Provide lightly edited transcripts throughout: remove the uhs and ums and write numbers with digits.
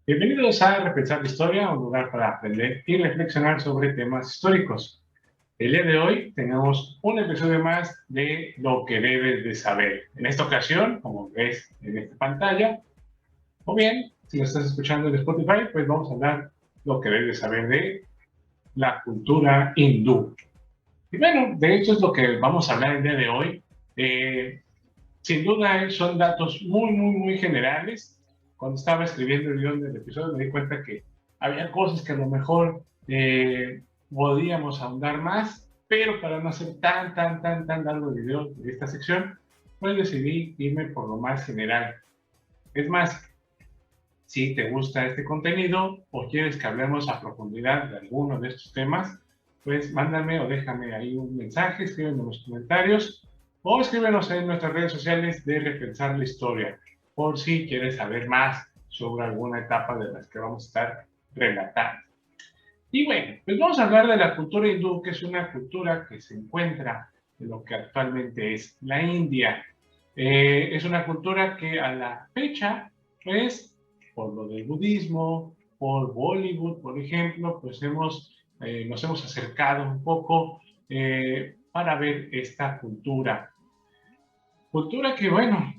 Bienvenidos a Repensar la Historia, un lugar para aprender y reflexionar sobre temas históricos. El día de hoy tenemos un episodio más de Lo que debes de saber. En esta ocasión, como ves en esta pantalla, o bien, si lo estás escuchando en Spotify, pues vamos a hablar lo que debes de saber de la cultura hindú. Y bueno, de esto es lo que vamos a hablar el día de hoy. Eh, Sin duda son datos muy generales. Cuando estaba escribiendo el guión del episodio me di cuenta que había cosas que a lo mejor podíamos ahondar más, pero para no hacer tan largo el video de esta sección, pues decidí irme por lo más general. Es más, si te gusta este contenido o quieres que hablemos a profundidad de alguno de estos temas, pues mándame o déjame ahí un mensaje, escríbeme en los comentarios o escríbenos en nuestras redes sociales de Repensar la Historia, por si quieres saber más sobre alguna etapa de las que vamos a estar relatando. Y bueno, pues vamos a hablar de la cultura hindú, que es una cultura que se encuentra en lo que actualmente es la India. Es una cultura que a la fecha, pues, por lo del budismo, por Bollywood, por ejemplo, pues nos hemos acercado un poco para ver esta cultura. Cultura que, bueno,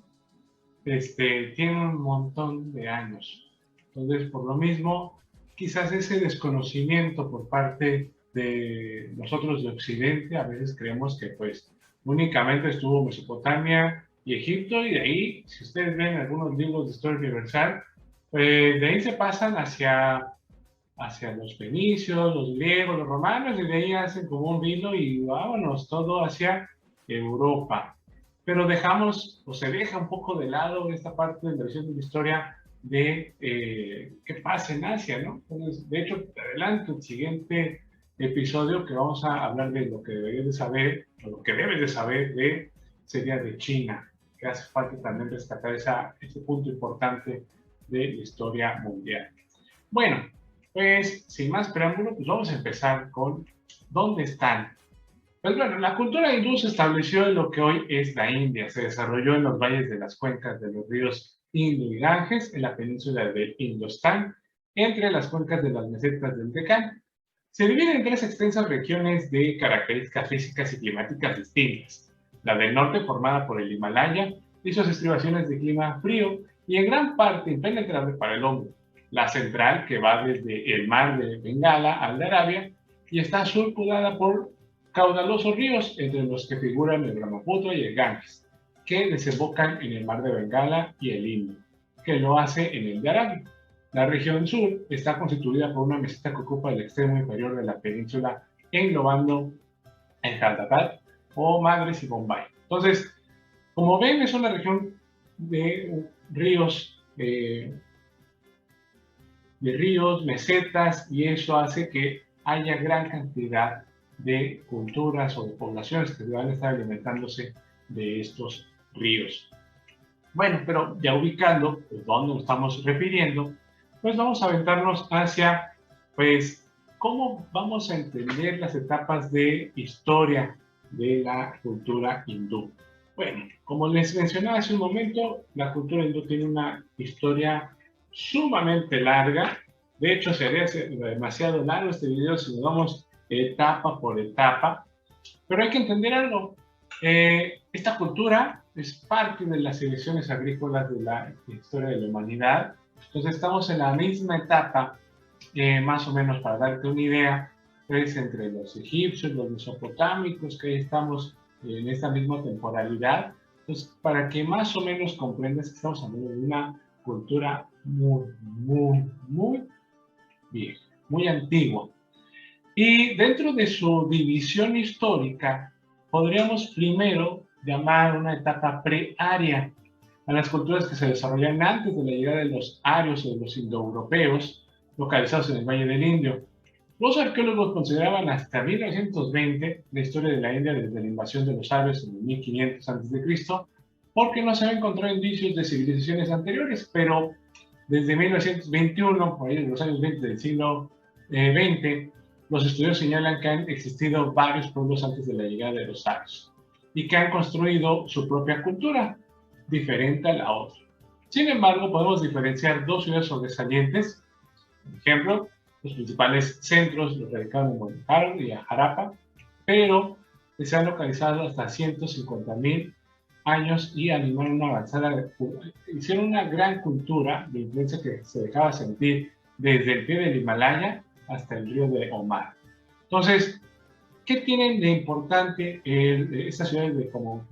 tiene un montón de años. Entonces, por lo mismo, quizás ese desconocimiento por parte de nosotros de Occidente, a veces creemos que pues únicamente estuvo Mesopotamia y Egipto, y de ahí, si ustedes ven algunos libros de historia universal, de ahí se pasan hacia los fenicios, los griegos, los romanos, y de ahí hacen como un hilo y vámonos, todo hacia Europa. Pero dejamos, o se deja un poco de lado esta parte de la visión de la historia de qué pasa en Asia, ¿no? Entonces, de hecho, te adelanto el siguiente episodio que vamos a hablar de lo que deberías de saber, o lo que debes de saber de, sería de China, que hace falta también rescatar ese punto importante de la historia mundial. Bueno, pues sin más preámbulo, pues vamos a empezar con ¿dónde están? Pues bueno, la cultura hindú se estableció en lo que hoy es la India, se desarrolló en los valles de las cuencas de los ríos Indo y Ganges, en la península del Indostán, entre las cuencas de las mesetas del Deccan. Se divide en tres extensas regiones de características físicas y climáticas distintas. La del norte, formada por el Himalaya y sus estribaciones de clima frío y en gran parte impenetrable para el hombre. La central, que va desde el mar de Bengala al de Arabia y está surcudada por caudalosos ríos, entre los que figuran el Brahmaputra y el Ganges, que desembocan en el mar de Bengala y el Indo, que lo hace en el de Arabia. La región sur está constituida por una meseta que ocupa el extremo inferior de la península, englobando el Hyderabad o Madras y Bombay. Entonces, como ven, es una región ríos, de ríos, mesetas, y eso hace que haya gran cantidad de culturas o de poblaciones que van a estar alimentándose de estos ríos. Bueno, pero ya ubicando pues, dónde nos estamos refiriendo, pues vamos a aventarnos hacia, pues, cómo vamos a entender las etapas de historia de la cultura hindú. Bueno, como les mencionaba hace un momento, la cultura hindú tiene una historia sumamente larga. De hecho, sería demasiado largo este video si nos vamos etapa por etapa. Pero hay que entender algo. Esta cultura es parte de las civilizaciones agrícolas de la historia de la humanidad. Entonces estamos en la misma etapa, más o menos para darte una idea, es entre los egipcios, los mesopotámicos, que estamos en esta misma temporalidad. Entonces, para que más o menos comprendas que estamos hablando de una cultura muy vieja, muy antigua. Y dentro de su división histórica, podríamos primero llamar una etapa pre-aria a las culturas que se desarrollan antes de la llegada de los arios o de los indoeuropeos, localizados en el Valle del Indio. Los arqueólogos consideraban hasta 1920 la historia de la India desde la invasión de los arios en el 1500 a.C., porque no se habían encontrado indicios de civilizaciones anteriores, pero desde 1921, por ahí en los años 20 del siglo XX, los estudios señalan que han existido varios pueblos antes de la llegada de los arios y que han construido su propia cultura, diferente a la otra. Sin embargo, podemos diferenciar dos ciudades sobresalientes. Por ejemplo, los principales centros los radicaron en Mohenjo-Daro y Harappa, pero que se han localizado hasta 150.000 años y animaron una avanzada, hicieron una gran cultura de influencia que se dejaba sentir desde el pie del Himalaya hasta el río de Omar. Entonces, ¿qué tienen de importante estas ciudades de como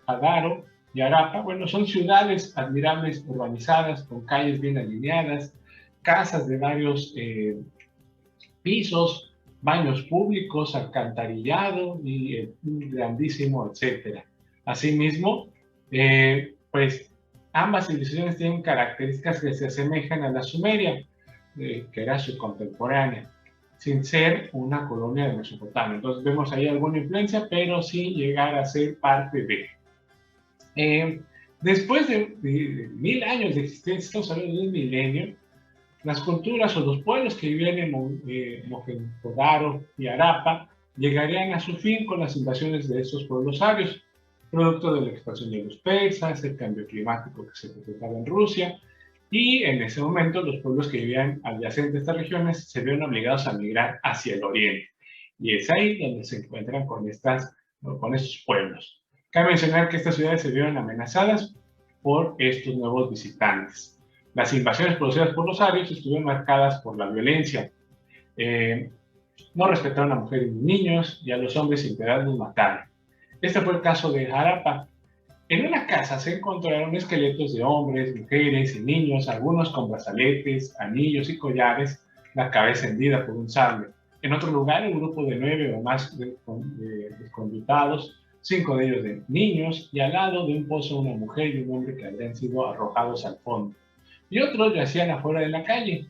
Mohenjo-Daro y Harappa? Bueno, son ciudades admirables, urbanizadas, con calles bien alineadas, casas de varios pisos, baños públicos, alcantarillado y grandísimo, etcétera. Asimismo, pues ambas civilizaciones tienen características que se asemejan a la sumeria, que era su contemporánea, sin ser una colonia de Mesopotamia. Entonces vemos ahí alguna influencia, pero sin llegar a ser parte de. Después de 1000 años de existencia, estamos hablando de un milenio, las culturas o los pueblos que vivían en Mohenjo-Daro y Harappa llegarían a su fin con las invasiones de estos pueblos sabios, producto de la expansión de los persas, el cambio climático que se presentaba en Rusia, y en ese momento los pueblos que vivían adyacentes a estas regiones se vieron obligados a migrar hacia el oriente. Y es ahí donde se encuentran con estos pueblos. Cabe mencionar que estas ciudades se vieron amenazadas por estos nuevos visitantes. Las invasiones producidas por los arios estuvieron marcadas por la violencia. No respetaron a mujeres y niños, y a los hombres sin piedad los mataron. Este fue el caso de Harappa. En una casa se encontraron esqueletos de hombres, mujeres y niños, algunos con brazaletes, anillos y collares, la cabeza hendida por un sable. En otro lugar, un grupo de 9 o más desconductados, 5 de ellos de niños, y al lado de un pozo una mujer y un hombre que habían sido arrojados al fondo. Y otros yacían afuera de la calle.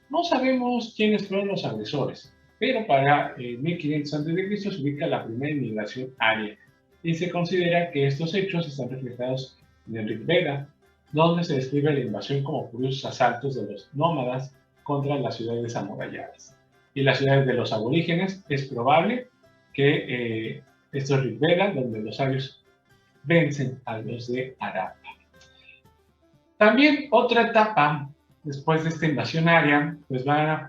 No sabemos quiénes fueron los agresores, pero para 1500 a.C. se ubica la primera inmigración aria, y se considera que estos hechos están reflejados en el Rig Veda, donde se describe la invasión como furiosos asaltos de los nómadas contra las ciudades amuralladas. Y las ciudades de los aborígenes, es probable que esto es Rig Veda, donde los sabios vencen a los de Harappa. También otra etapa después de esta invasión aria, pues van a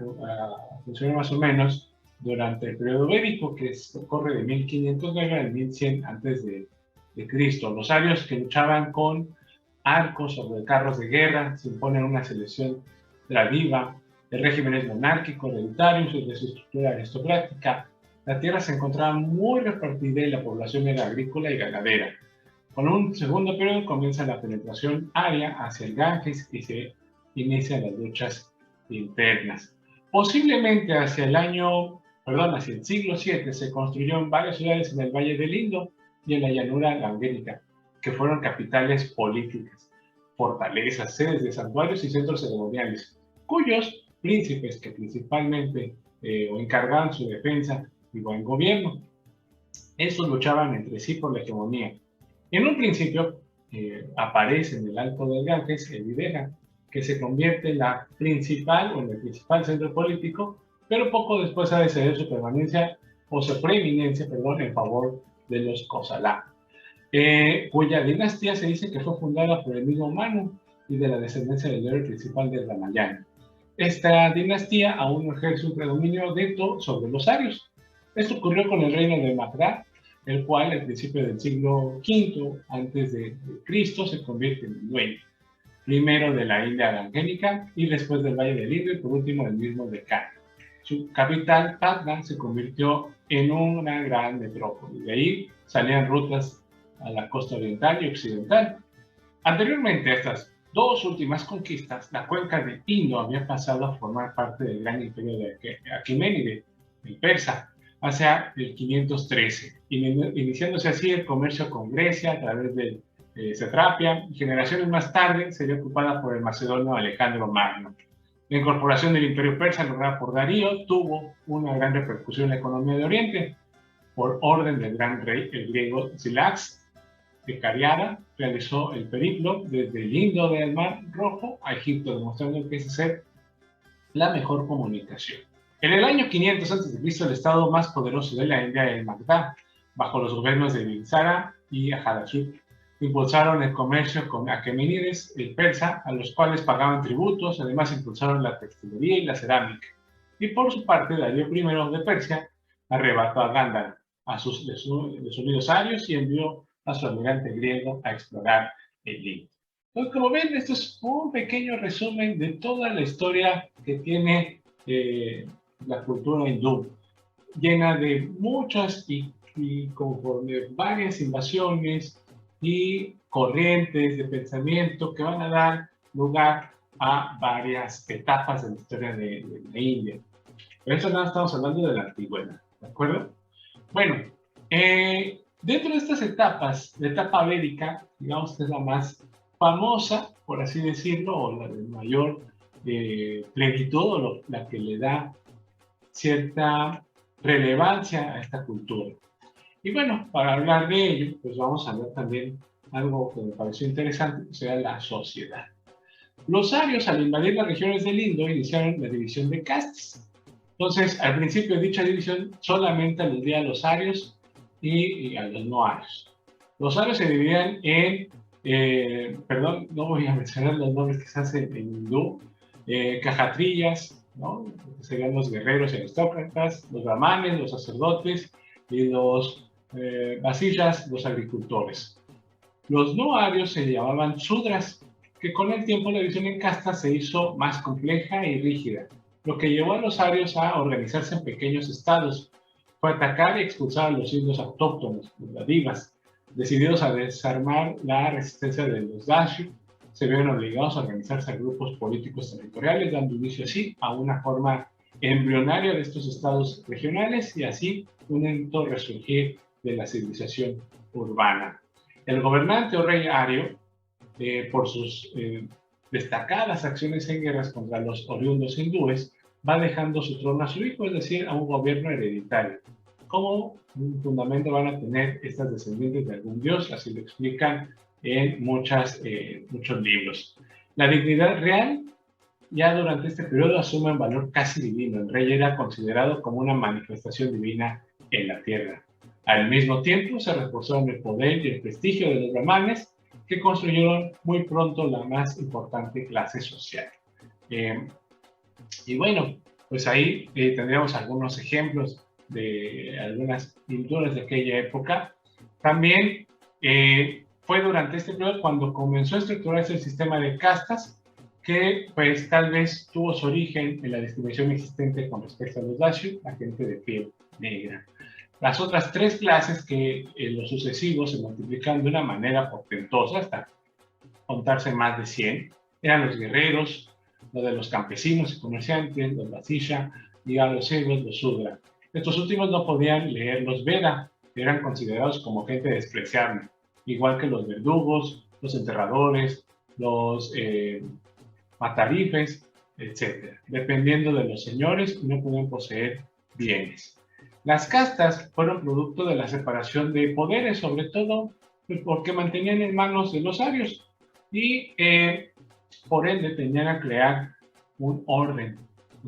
funcionar más o menos durante el periodo védico, que ocurre de 1509 al 1100 antes de Cristo. Los arios que luchaban con arcos sobre carros de guerra se imponen una selección tradiva, el régimen es monárquico, hereditario, de su estructura aristocrática. La tierra se encontraba muy repartida y la población era agrícola y ganadera. Con un segundo periodo comienza la penetración aria hacia el Ganges y se inician las luchas internas. Posiblemente hacia el siglo VII se construyeron varias ciudades en el Valle del Indo y en la llanura gangénica, que fueron capitales políticas, fortalezas, sedes de santuarios y centros ceremoniales, cuyos príncipes que principalmente encargaban su defensa y buen gobierno. Estos luchaban entre sí por la hegemonía. En un principio aparece en el Alto del Ganges el Videha, que se convierte en el principal centro político, pero poco después ha de ceder su permanencia o su preeminencia, en favor de los Kosala, cuya dinastía se dice que fue fundada por el mismo Manu y de la descendencia del líder principal del Ramayana. Esta dinastía aún ejerce un predominio neto sobre los arios. Esto ocurrió con el reino de Magadha, el cual al principio del siglo V antes de Cristo se convierte en el dueño, primero de la India gangénica y después del Valle del Indo y por último del mismo Deccan. Su capital, Patna, se convirtió en una gran metrópoli. De ahí salían rutas a la costa oriental y occidental. Anteriormente a estas dos últimas conquistas, la cuenca de Indo había pasado a formar parte del gran imperio de Aqueménide, el persa, hacia el 513, iniciándose así el comercio con Grecia a través de Satrapia, y generaciones más tarde sería ocupada por el macedonio Alejandro Magno. La incorporación del imperio persa lograda por Darío tuvo una gran repercusión en la economía de Oriente. Por orden del gran rey, el griego Silax de Cariara, realizó el periplo desde el Indo del Mar Rojo a Egipto, demostrando que esa es la mejor comunicación. En el año 500 a.C., el estado más poderoso de la India era el Magadha, bajo los gobiernos de Bimbisara y Ajarashit. Impulsaron el comercio con aquemenides, el persa, a los cuales pagaban tributos. Además, impulsaron la textilería y la cerámica. Y por su parte, Darío I de Persia arrebató a Gándara, de sus unidos arios, y envió a su almirante griego a explorar el Indo. Entonces, como ven, esto es un pequeño resumen de toda la historia que tiene la cultura hindú, llena de muchas y conforme varias invasiones y corrientes de pensamiento que van a dar lugar a varias etapas de la historia de la India. Pero eso no estamos hablando de la antigüedad, ¿de acuerdo? Bueno, dentro de estas etapas, la etapa védica, digamos que es la más famosa, por así decirlo, o la de mayor plenitud, o la que le da cierta relevancia a esta cultura. Y bueno, para hablar de ello, pues vamos a ver también algo que me pareció interesante, que sea la sociedad. Los arios, al invadir las regiones del Indo, iniciaron la división de castas. Entonces, al principio de dicha división solamente aludía a los arios y a los no arios. Los arios se dividían en, perdón, no voy a mencionar los nombres que se hacen en hindú, kajatrillas, ¿no? Serían los guerreros y aristócratas, los brahmanes, los sacerdotes, y los vasillas, los agricultores. Los no arios se llamaban sudras, que con el tiempo la división en castas se hizo más compleja y rígida, lo que llevó a los arios a organizarse en pequeños estados. Fue atacar y expulsar a los indios autóctonos, los dadivas. Decididos a desarmar la resistencia de los Dashu, se vieron obligados a organizarse a grupos políticos territoriales, dando inicio así a una forma embrionaria de estos estados regionales y así un lento resurgir de la civilización urbana. El gobernante o rey ario, por sus destacadas acciones en guerras contra los oriundos hindúes, va dejando su trono a su hijo, es decir, a un gobierno hereditario. ¿Cómo fundamento van a tener estas descendientes de algún dios? Así lo explican en muchos libros. La dignidad real ya durante este periodo asume un valor casi divino. El rey era considerado como una manifestación divina en la tierra. Al mismo tiempo se reforzaron el poder y el prestigio de los brahmanes, que construyeron muy pronto la más importante clase social. Y bueno, pues ahí tendríamos algunos ejemplos de algunas pinturas de aquella época. También fue durante este periodo cuando comenzó a estructurarse el sistema de castas, que pues tal vez tuvo su origen en la discriminación existente con respecto a los Dashu, la gente de piel negra. Las otras tres clases que en los sucesivos se multiplican de una manera portentosa hasta contarse más de 100, eran los guerreros, los de los campesinos y comerciantes, los vasilla, y a los héroes, los sudra. Estos últimos no podían leer los Veda, eran considerados como gente despreciable, igual que los verdugos, los enterradores, los matarifes, etc. Dependiendo de los señores, no podían poseer bienes. Las castas fueron producto de la separación de poderes, sobre todo porque mantenían en manos de los arios y por ende tenían que crear un orden,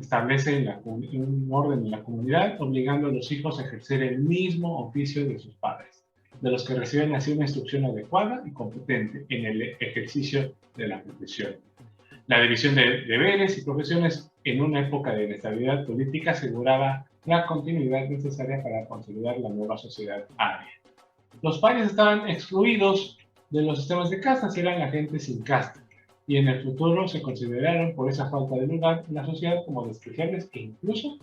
establece un orden en la comunidad, obligando a los hijos a ejercer el mismo oficio de sus padres, de los que reciben así una instrucción adecuada y competente en el ejercicio de la profesión. La división de deberes y profesiones en una época de inestabilidad política aseguraba la continuidad necesaria para consolidar la nueva sociedad aria. Los parias estaban excluidos de los sistemas de castas, eran la gente sin casta, y en el futuro se consideraron por esa falta de lugar en la sociedad como despreciables e incluso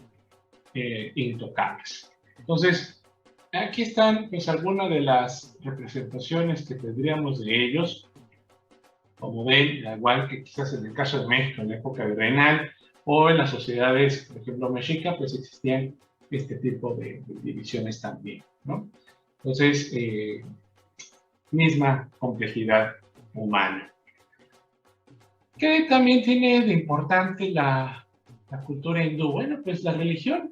intocables. Entonces, aquí están pues algunas de las representaciones que tendríamos de ellos. Como ven, igual que quizás en el caso de México en la época virreinal o en las sociedades, por ejemplo, mexica, pues existían este tipo de divisiones también, ¿no? Entonces, misma complejidad humana. ¿Qué también tiene de importante la cultura hindú? Bueno, pues la religión.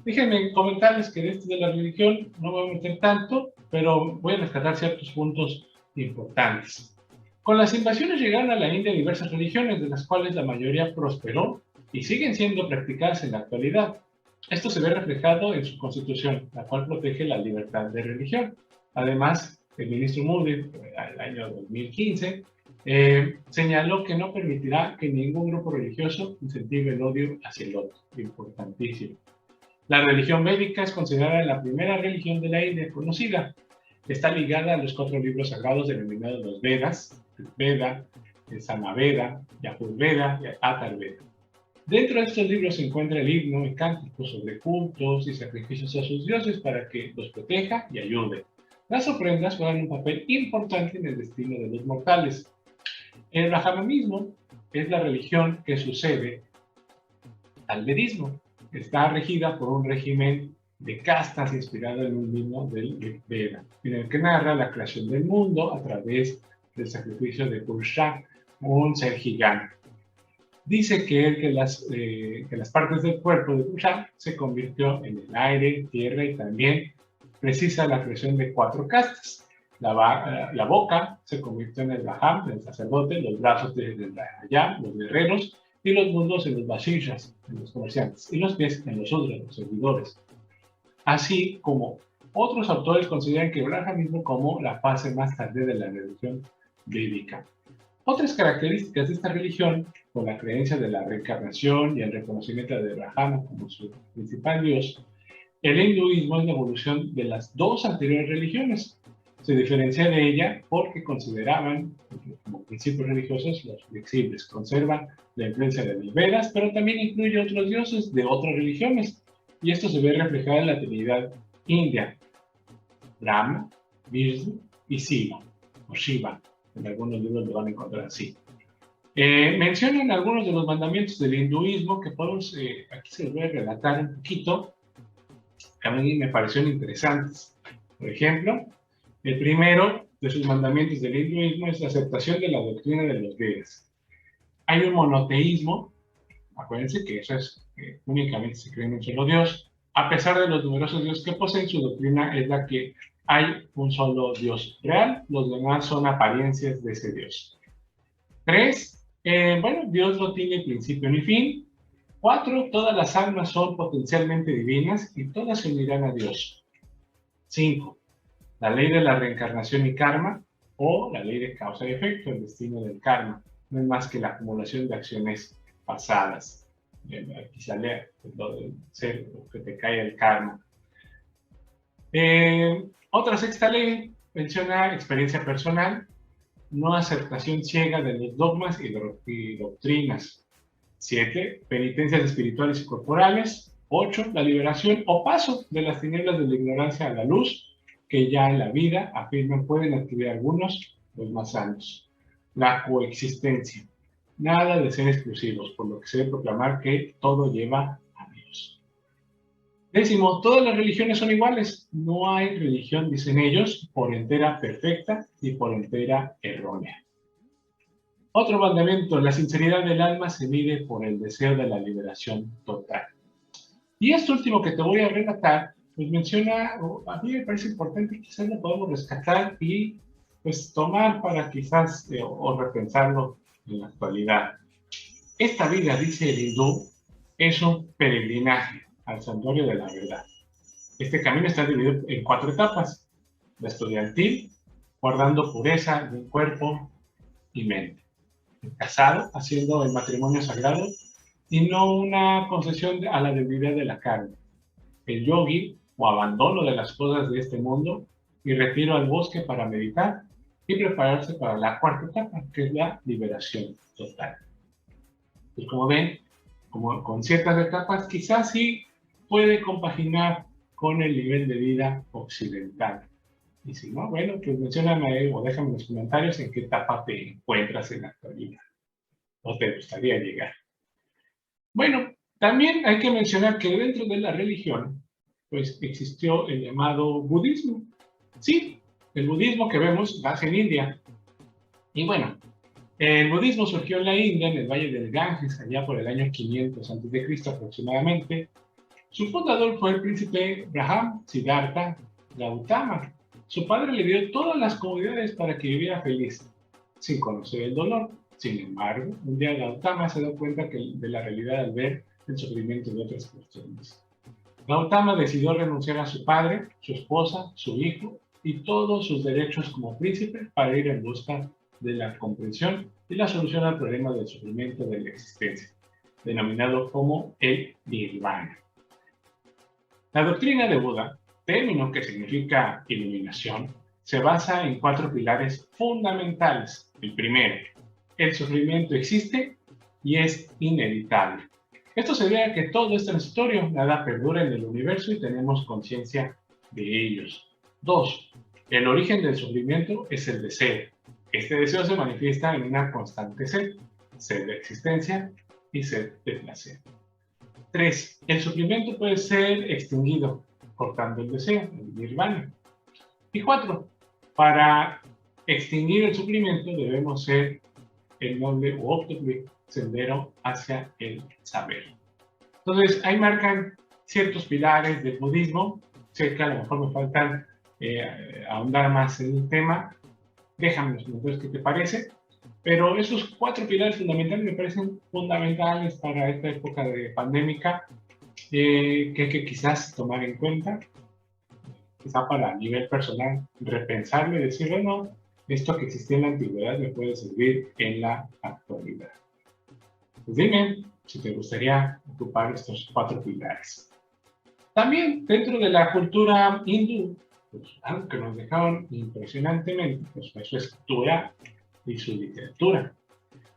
Déjenme comentarles que de la religión no voy a meter tanto, pero voy a rescatar ciertos puntos importantes. Con las invasiones llegaron a la India diversas religiones, de las cuales la mayoría prosperó y siguen siendo practicadas en la actualidad. Esto se ve reflejado en su constitución, la cual protege la libertad de religión. Además, el ministro Moody, al año 2015, señaló que no permitirá que ningún grupo religioso incentive el odio hacia el otro. Importantísimo. La religión védica es considerada la primera religión de la India conocida. Está ligada a los 4 libros sagrados denominados los Vedas, el Veda, el Samaveda, Yajurveda y Atharveda. Dentro de estos libros se encuentra el himno y cánticos sobre cultos y sacrificios a sus dioses para que los proteja y ayude. Las ofrendas juegan un papel importante en el destino de los mortales. El brahmanismo es la religión que sucede al vedismo. Está regida por un régimen de castas inspirado en un himno del Veda, en el que narra la creación del mundo a través del sacrificio de Purusha, un ser gigante. Dice que las partes del cuerpo de Purusha se convirtió en el aire, tierra y también precisa la creación de 4 castas. La boca se convirtió en el Brahman, el sacerdote, los brazos del Rayam, los guerreros, y los mundos en los Vashishas, en los comerciantes, y los pies en los Udras, los servidores. Así como otros autores consideran que el brahmanismo como la fase más tardía de la religión védica. Otras características de esta religión, con la creencia de la reencarnación y el reconocimiento de Brahma como su principal dios, el hinduismo es la evolución de las 2 anteriores religiones. Se diferencia de ella porque consideraban como principios religiosos los flexibles, conservan la influencia de los Vedas, pero también incluye otros dioses de otras religiones, y esto se ve reflejado en la Trinidad india, Brahma, Vishnu y Shiva, o Shiva. En algunos libros lo van a encontrar así. Mencionan algunos de los mandamientos del hinduismo que podemos, aquí se los voy a relatar un poquito, que a mí me parecieron interesantes. Por ejemplo, el primero de sus mandamientos del hinduismo es la aceptación de la doctrina de los Vedas. Hay un monoteísmo, acuérdense que eso es únicamente se cree en un solo Dios. A pesar de los numerosos dioses que poseen, su doctrina es la que hay un solo Dios real, los demás son apariencias de ese Dios. 3, Dios no tiene principio ni fin. 4, todas las almas son potencialmente divinas y todas se unirán a Dios. 5, la ley de la reencarnación y karma, o la ley de causa y efecto, el destino del karma, no es más que la acumulación de acciones pasadas. Aquí sale lo del ser, que te cae el karma. Otra 6ª ley menciona experiencia personal, no aceptación ciega de los dogmas y doctrinas. 7, penitencias espirituales y corporales. 8, la liberación o paso de las tinieblas de la ignorancia a la luz, que ya en la vida afirman pueden adquirir algunos, los más sanos. La coexistencia. Nada de ser exclusivos, por lo que se debe proclamar que todo lleva a Dios. 10, todas las religiones son iguales. No hay religión, dicen ellos, por entera perfecta y por entera errónea. Otro mandamiento, la sinceridad del alma se mide por el deseo de la liberación total. Y esto último que te voy a relatar, pues menciona, a mí me parece importante, quizás lo podemos rescatar y pues tomar para quizás o repensarlo en la actualidad. Esta vida, dice el hindú, es un peregrinaje al santuario de la verdad. Este camino está dividido en 4 etapas. La estudiantil, guardando pureza de cuerpo y mente. El casado, haciendo el matrimonio sagrado y no una concesión a la debilidad de la carne. El yogi, o abandono de las cosas de este mundo y retiro al bosque para meditar y prepararse para la 4ª etapa, que es la liberación total. Pues como ven, como con ciertas etapas, quizás sí puede compaginar con el nivel de vida occidental. Y si no, bueno, pues mencióname o déjame en los comentarios en qué etapa te encuentras en la actualidad o te gustaría llegar. Bueno, también hay que mencionar que dentro de la religión, pues existió el llamado budismo. Sí, el budismo que vemos nace en India. Y bueno, el budismo surgió en la India, en el Valle del Ganges, allá por el año 500 a.C. aproximadamente. Su fundador fue el príncipe Brahma Siddhartha Gautama. Su padre le dio todas las comodidades para que viviera feliz, sin conocer el dolor. Sin embargo, un día Gautama se dio cuenta de la realidad al ver el sufrimiento de otras personas. Gautama decidió renunciar a su padre, su esposa, su hijo y todos sus derechos como príncipe para ir en busca de la comprensión y la solución al problema del sufrimiento de la existencia, denominado como el Nirvana. La doctrina de Buda, término que significa iluminación, se basa en 4 pilares fundamentales. El primero, el sufrimiento existe y es inevitable. Esto se debe a que todo es transitorio, nada perdura en el universo y tenemos conciencia de ellos. 2. El origen del sufrimiento es el deseo. Este deseo se manifiesta en una constante sed de existencia y sed de placer. 3. El sufrimiento puede ser extinguido cortando el deseo, el nirvana. Y 4. Para extinguir el sufrimiento debemos ser el noble o óptimo sendero hacia el saber. Entonces, ahí marcan ciertos pilares del budismo. Sé que a lo mejor me faltan ahondar más en el tema. Déjame en los comentarios qué te parece. Pero esos 4 pilares fundamentales me parecen fundamentales para esta época de pandémica que hay que quizás tomar en cuenta. Quizá para nivel personal, repensarlo y decir, bueno, esto que existía en la antigüedad me puede servir en la actualidad. Pues dime si te gustaría ocupar estos 4 pilares. También dentro de la cultura hindú, pues, algo que nos dejaron impresionantemente, pues fue su escritura y su literatura.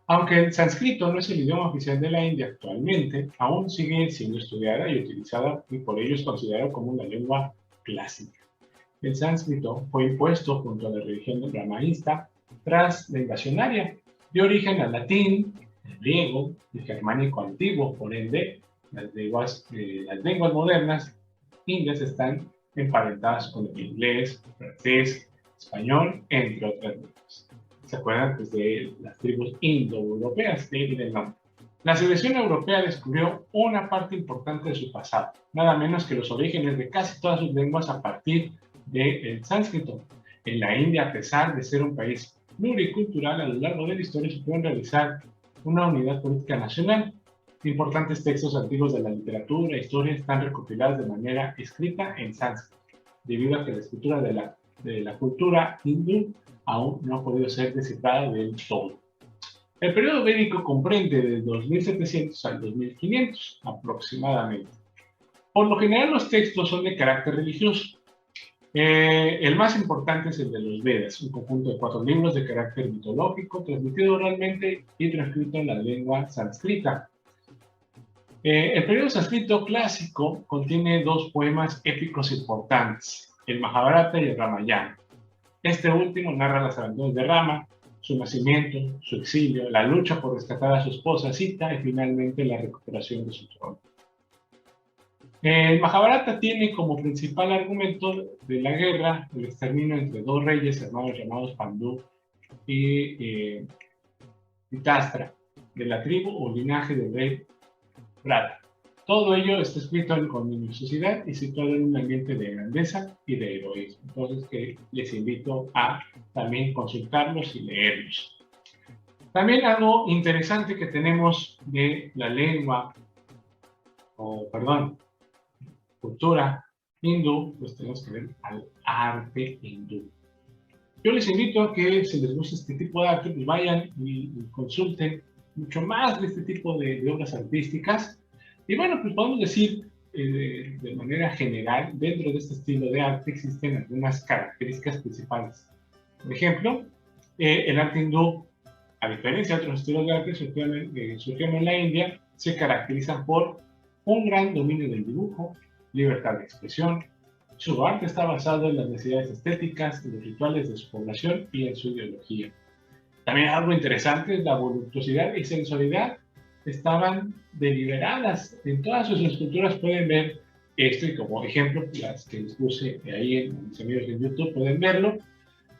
Aunque el sánscrito no es el idioma oficial de la India actualmente, aún sigue siendo estudiada y utilizada y por ello es considerado como una lengua clásica. El sánscrito fue impuesto junto a la religión brahmaísta tras la invasión aria. Dio origen al latín, el griego y el germánico antiguo. Por ende, las lenguas modernas indias están emparentadas con el inglés, francés, español, entre otras lenguas. ¿Se acuerdan pues, de las tribus indoeuropeas? De ahí viene el nombre. La civilización europea descubrió una parte importante de su pasado, nada menos que los orígenes de casi todas sus lenguas a partir del sánscrito. En la India, a pesar de ser un país pluricultural, a lo largo de la historia se pueden realizar una unidad política nacional. Importantes textos antiguos de la literatura e historia están recopilados de manera escrita en sánscrito, debido a que la escritura de la cultura hindú aún no ha podido ser descifrada del todo. El periodo védico comprende de 2700 al 2500 aproximadamente. Por lo general los textos son de carácter religioso. El más importante es el de los Vedas, un conjunto de 4 libros de carácter mitológico, transmitido oralmente y transcrito en la lengua sánscrita. El periodo sánscrito clásico contiene 2 poemas épicos importantes, el Mahabharata y el Ramayana. Este último narra las aventuras de Rama, su nacimiento, su exilio, la lucha por rescatar a su esposa Sita y finalmente la recuperación de su trono. El Mahabharata tiene como principal argumento de la guerra el exterminio entre 2 reyes hermanos llamados Pandu y Dhritarashtra, de la tribu o linaje del rey Bharata. Todo ello está escrito con minuciosidad y situado en un ambiente de grandeza y de heroísmo. Entonces, que les invito a también consultarlos y leerlos. También algo interesante que tenemos de la lengua, cultura hindú, pues tenemos que ver al arte hindú. Yo les invito a que si les gusta este tipo de arte, pues vayan y consulten mucho más de este tipo de obras artísticas. Y bueno, pues podemos decir de manera general, dentro de este estilo de arte existen algunas características principales. Por ejemplo, el arte hindú, a diferencia de otros estilos de arte que surgieron en la India, se caracterizan por un gran dominio del dibujo, libertad de expresión. Su arte está basado en las necesidades estéticas, en los rituales de su población y en su ideología. También algo interesante es la voluptuosidad y sensualidad estaban deliberadas. En todas sus esculturas pueden ver esto, y como ejemplo, las que les puse ahí en mis amigos de YouTube pueden verlo.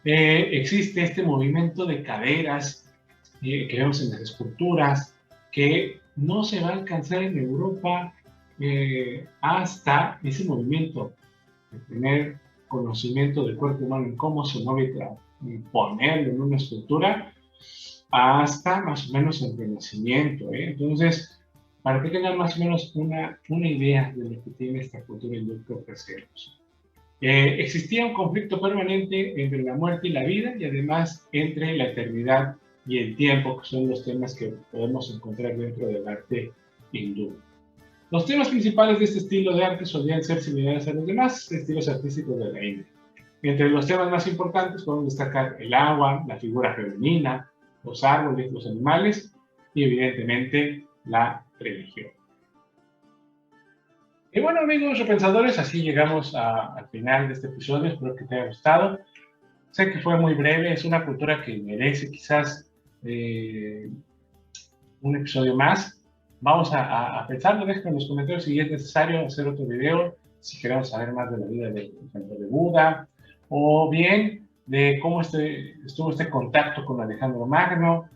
Existe este movimiento de caderas que vemos en las esculturas, que no se va a alcanzar en Europa hasta ese movimiento de tener conocimiento del cuerpo humano en cómo se mueve y ponerlo en una escultura, hasta más o menos el Renacimiento. Entonces, para que tengan más o menos una idea de lo que tiene esta cultura hindú que ofrecernos. Existía un conflicto permanente entre la muerte y la vida y además entre la eternidad y el tiempo, que son los temas que podemos encontrar dentro del arte hindú. Los temas principales de este estilo de arte solían ser similares a los demás estilos artísticos de la India. Entre los temas más importantes podemos destacar el agua, la figura femenina, los árboles, los animales y evidentemente la religión. Y bueno, amigos repensadores, así llegamos al final de este episodio. Espero que te haya gustado. Sé que fue muy breve, es una cultura que merece quizás un episodio más. Vamos a pensarlo, déjenme en los comentarios si es necesario hacer otro video, si queremos saber más de la vida del ejemplo de Buda, o bien de cómo estuvo este contacto con Alejandro Magno,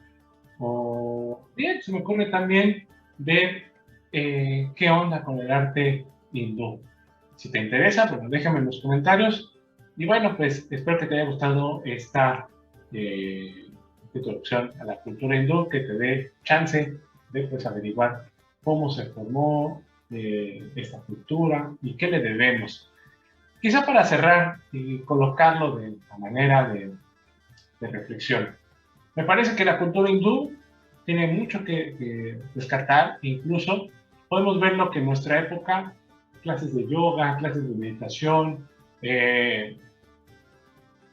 o bien se me ocurre también ver qué onda con el arte hindú. Si te interesa, bueno, déjame en los comentarios. Y bueno, pues espero que te haya gustado esta introducción a la cultura hindú, que te dé chance de pues, averiguar cómo se formó esta cultura y qué le debemos. Quizá para cerrar y colocarlo de la manera de reflexión. Me parece que la cultura hindú tiene mucho que rescatar, incluso podemos verlo que en nuestra época, clases de yoga, clases de meditación,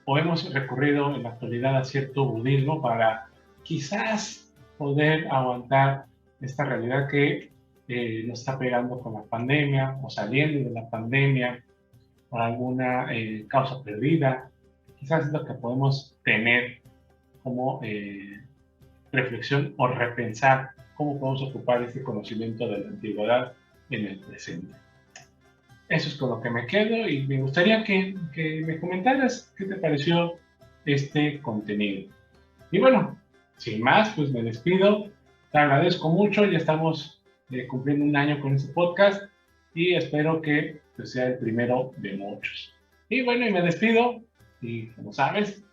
o hemos recurrido en la actualidad a cierto budismo para quizás poder aguantar esta realidad que nos está pegando con la pandemia o saliendo de la pandemia por alguna causa perdida. Quizás es lo que podemos tener como reflexión o repensar cómo podemos ocupar este conocimiento de la antigüedad en el presente. Eso es con lo que me quedo y me gustaría que me comentaras qué te pareció este contenido. Y bueno, sin más, pues me despido. Te agradezco mucho, ya estamos cumpliendo un año con este podcast y espero que pues, sea el primero de muchos. Y bueno, y me despido y como sabes,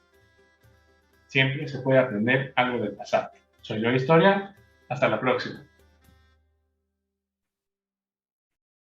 siempre se puede aprender algo del pasado. Soy yo Historia, hasta la próxima.